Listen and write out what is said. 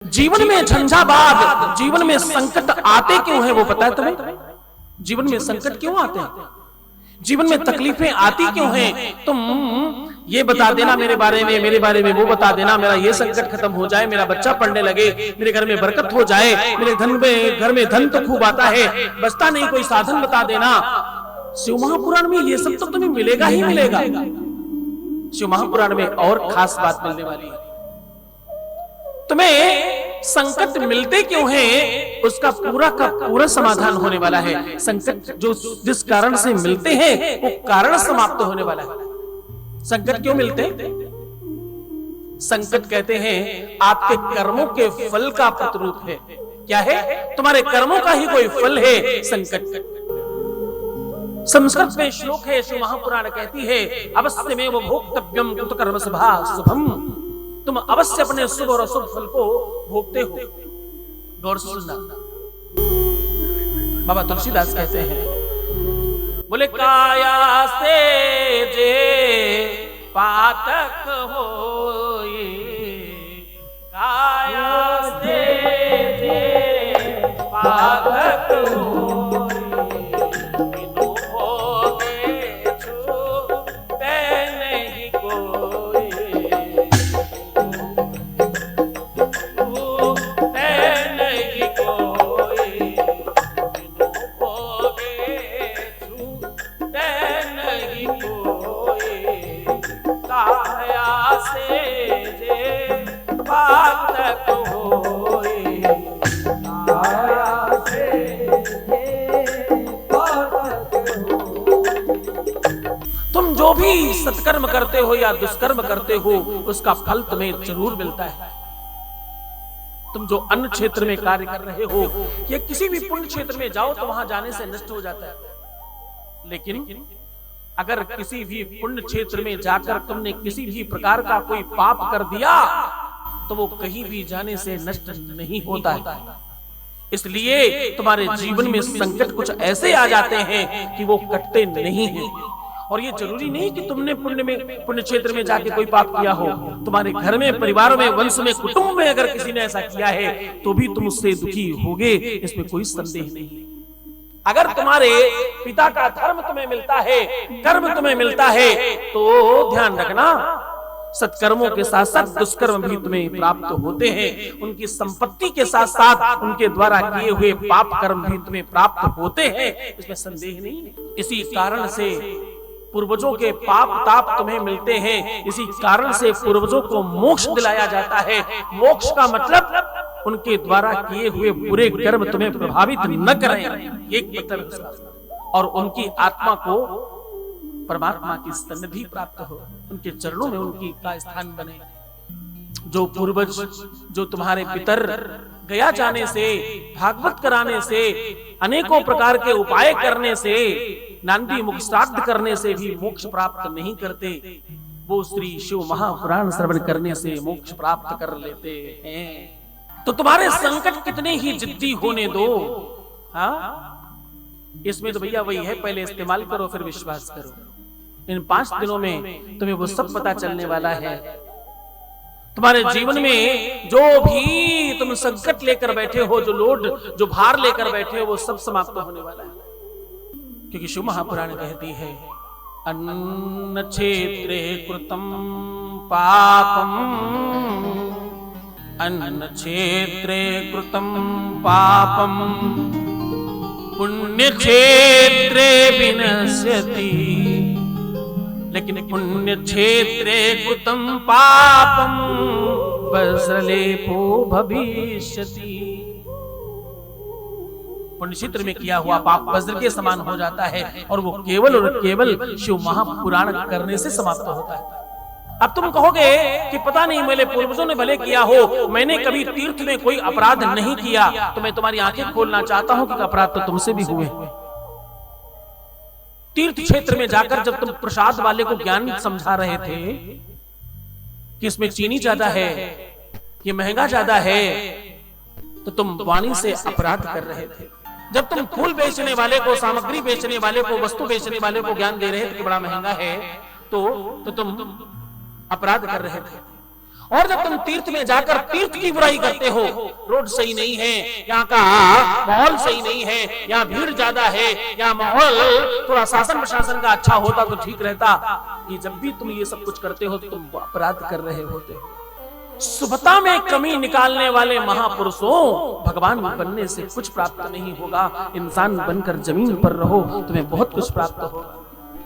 जीवन में झंझावात, जीवन में संकट आते क्यों है वो पता है तुम्हें? जीवन में संकट क्यों आते हैं? जीवन में तकलीफें आती क्यों हैं? तुम ये बता देना मेरे बारे में वो बता देना, मेरा ये संकट खत्म हो जाए, मेरा बच्चा पढ़ने लगे, मेरे घर में बरकत हो जाए, मेरे घर में धन तो खूब आता है, बचता नहीं कोई साधन बता देना। शिव महापुराण में ये सब तो तुम्हें मिलेगा ही मिलेगा। शिव महापुराण में और खास बात मिलने वाली है। तुम्हें संकट मिलते क्यों हैं उसका पूरा का पूरा समाधान होने वाला है। संकट जो जिस कारण से मिलते हैं वो कारण समाप्त होने वाला है। संकट क्यों मिलते हैं? संकट कहते हैं आपके कर्मों के फल का प्रतिरूप है। क्या है? तुम्हारे कर्मों का ही कोई फल है संकट। संस्कृत में श्लोक है, शिव महापुराण कहती है अवश्य में वो भोक्तव्यम कृत कर्म शुभम। तुम अवश्य अपने शुभ और अशुभ फल को भोगते हो। गौर से सुनना। बाबा तुलसीदास कहते हैं, बोले काया से जे पातक होए, काया से जे पातक होए, बिनु भोगे छूटे नहीं कोई, तुम जो भी सत्कर्म करते हो या दुष्कर्म करते हो उसका फल तुम्हें जरूर मिलता है। तुम जो अन्य क्षेत्र में कार्य कर रहे हो या किसी भी पुण्य क्षेत्र में जाओ तो वहां जाने से नष्ट हो जाता है। लेकिन अगर किसी भी पुण्य क्षेत्र में जाकर तुमने किसी भी प्रकार का कोई पाप कर दिया तो वो कहीं भी जाने से नष्ट नहीं होता है। इसलिए तुम्हारे जीवन में संकट कुछ ऐसे आ जाते हैं कि वो कटते नहीं हैं। और ये जरूरी नहीं कि तुमने पुण्य क्षेत्र में जाके कोई पाप किया हो। तुम्हारे घर में, परिवार में, वंश में, कुटुंब में अगर किसी ने ऐसा किया है तो भी तुम उससे दुखी होगे, इसमें कोई संदेह नहीं। अगर तुम्हारे पिता का धर्म तुम्हें मिलता है, कर्म तुम्हें मिलता है, तो ध्यान रखना सत्कर्मों के साथ साथ दुष्कर्म भी तुम्हें प्राप्त होते हैं। उनकी संपत्ति के साथ साथ उनके द्वारा किए हुए पाप कर्म भी तुम्हें प्राप्त होते हैं, इसमें संदेह नहीं। इसी कारण से पूर्वजों के पाप ताप तुम्हें मिलते हैं। इसी कारण से पूर्वजों को मोक्ष दिलाया जाता है। मोक्ष का मतलब उनके द्वारा किए हुए बुरे कर्म तुम्हें प्रभावित न करें, एक मतलब उसका। और उनकी आत्मा को परमात्मा की सन्निधि प्राप्त हो, उनके चरणों में उनकी का स्थान बने। जो पूर्वज, जो तुम्हारे पितर गया जाने से, भागवत कराने से, अनेकों प्रकार के उपाय करने से, नांदी मुख श्राद्ध करने से भी मोक्ष प्राप्त नहीं करते, वो श्री शिव महापुराण श्रवण करने से मोक्ष प्राप्त कर लेते हैं। तो तुम्हारे संकट कितने ही जिद्दी होने दो, हाँ, इसमें तो भैया वही है, पहले इस्तेमाल करो फिर विश्वास करो। इन 5 दिनों में तुम्हें वो सब पता चलने वाला है। तुम्हारे जीवन में जो भी तुम संकट लेकर बैठे हो, जो लोड, जो भार लेकर बैठे हो, वो सब समाप्त होने वाला है। क्योंकि शिव महापुराण कहती है अन्न क्षेत्रे कृतम पापम, अन्न क्षेत्रे कृतम पापम पुण्य क्षेत्रे विनश्यति, लेकिन पुण्य क्षेत्रे कृतं पापम वज्रलेपो भविष्यति। पुण्य क्षेत्र में किया हुआ पाप वज्र के समान हो जाता है और वो केवल और केवल शिव महापुराण करने से समाप्त होता है। अब तुम कहोगे कि पता नहीं मेरे पूर्वजों ने भले किया हो, मैंने कभी तीर्थ में कोई अपराध नहीं किया, तो मैं तुम्हारी आंखें खोलना चाहता हूं कि अपराध तो तुमसे भी हुए। तीर्थ क्षेत्र में जाकर जब तुम प्रसाद वाले को ज्ञान समझा रहे थे कि इसमें चीनी ज्यादा है, ये महंगा ज्यादा है, तो तुम वाणी से अपराध कर रहे थे। जब तुम फूल बेचने वाले को, सामग्री बेचने वाले को, वस्तु बेचने वाले को ज्ञान दे रहे थे कि बड़ा महंगा है, तो तुम अपराध कर रहे थे। और जब तुम तीर्थ में जाकर तीर्थ की बुराई करते हो, रोड सही नहीं है, यहाँ का माहौल सही नहीं है, यहाँ भीड़ ज्यादा है, यहाँ माहौल थोड़ा शासन प्रशासन का अच्छा होता तो ठीक रहता, ये जब भी तुम ये सब कुछ करते हो तो तुम अपराध कर रहे होते हो। शुभता में कमी निकालने वाले महापुरुषों, भगवान बनने से कुछ प्राप्त नहीं होगा, इंसान बनकर जमीन पर रहो, तुम्हें बहुत कुछ प्राप्त होगा।